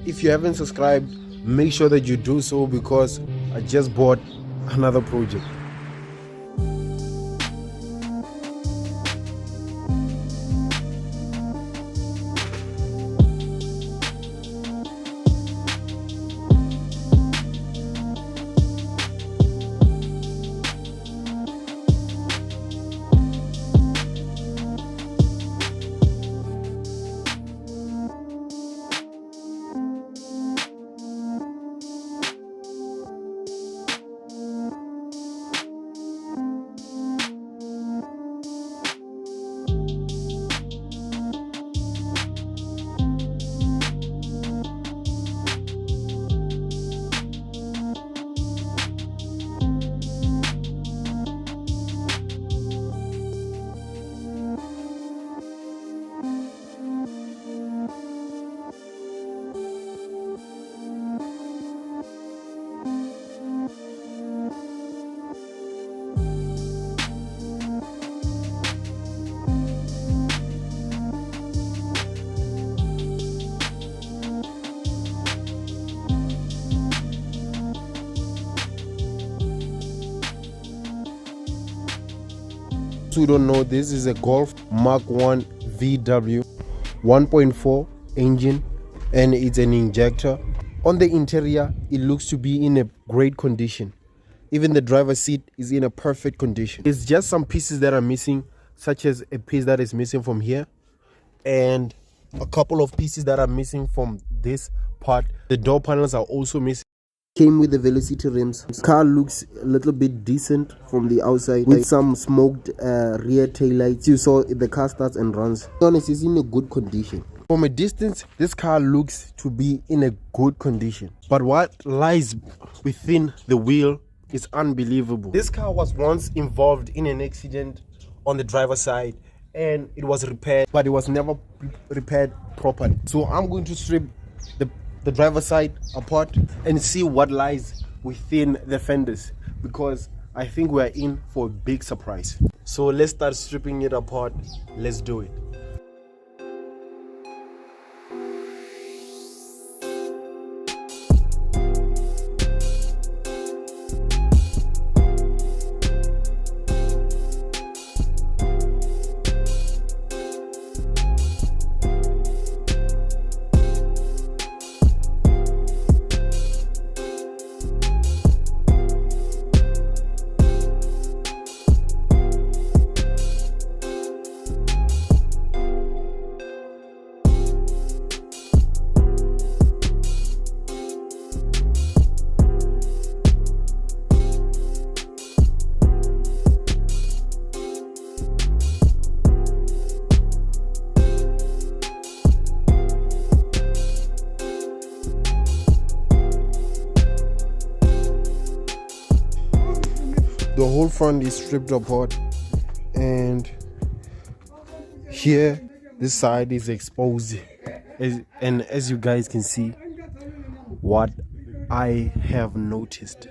if you haven't subscribed, make sure that you do so, because I just bought another project. Who don't know, this is a Golf Mk1 VW 1.4 engine, and it's an injector. On the interior, it looks to be in a great condition. Even the driver's seat is in a perfect condition. It's just some pieces that are missing, such as a piece that is missing from here and a couple of pieces that are missing from this part. The door panels are also missing. Came with the velocity rims. Car looks a little bit decent from the outside with some smoked rear tail lights. You saw the car starts and runs. To be honest, it's in a good condition. From a distance, this car looks to be in a good condition, but what lies within the wheel is unbelievable. This car was once involved in an accident on the driver's side, and it was repaired, but it was never repaired properly. So I'm going to strip the driver's side apart and see what lies within the fenders, because I think we're in for a big surprise. So let's start stripping it apart. Let's do it. The whole front is stripped apart, and here this side is exposed, and as you guys can see, what I have noticed,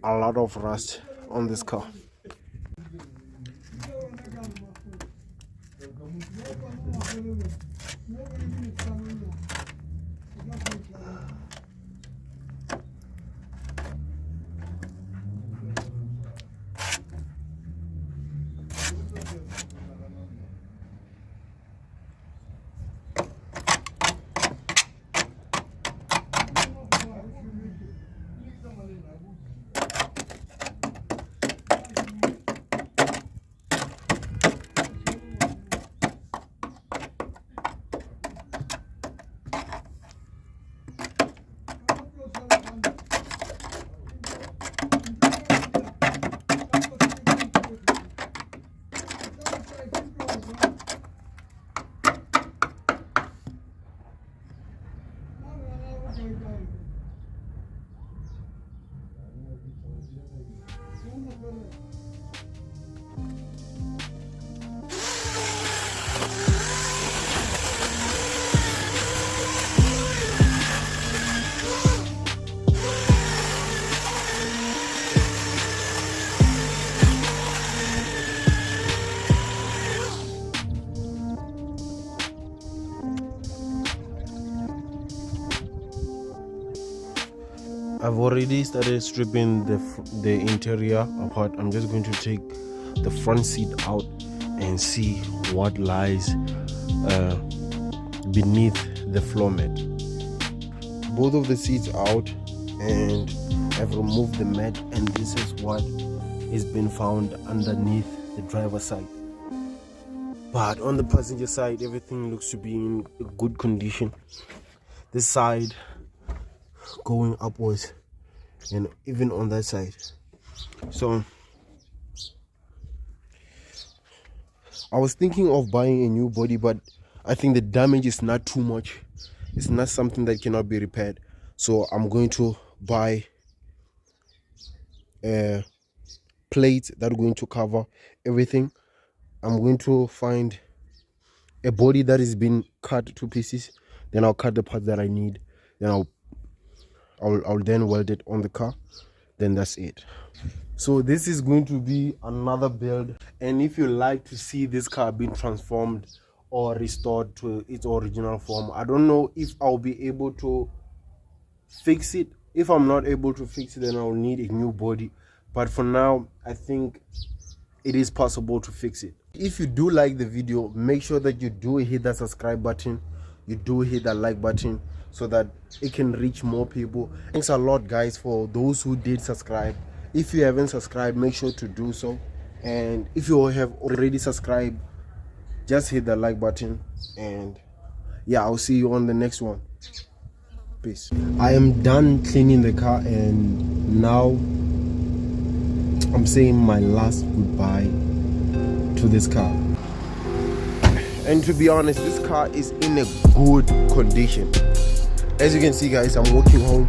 a lot of rust on this car. I've already started stripping the interior apart. I'm just going to take the front seat out and see what lies beneath the floor mat. Both of the seats out, and I've removed the mat, and this is what has been found underneath the driver's side. But on the passenger side, everything looks to be in good condition. This side going upwards, and even on that side. So I was thinking of buying a new body, but I think the damage is not too much. It's not something that cannot be repaired. So I'm going to buy a plate that are going to cover everything. I'm going to find a body that is been cut to pieces. Then I'll cut the parts that I need. Then I'll then weld it on the car. Then that's it. So this is going to be another build, and if you like to see this car being transformed or restored to its original form, I don't know if I'll be able to fix it. If I'm not able to fix it, then I'll need a new body. But for now, I think it is possible to fix it. If you do like the video, make sure that you do hit that subscribe button, you do hit that like button, so that it can reach more people. Thanks a lot, guys, for those who did subscribe. If you haven't subscribed, make sure to do so, and if you have already subscribed, just hit the like button. And yeah, I'll see you on the next one. Peace. I am done cleaning the car, and now I'm saying my last goodbye to this car. And to be honest, this car is in a good condition. As you can see, guys, I'm walking home.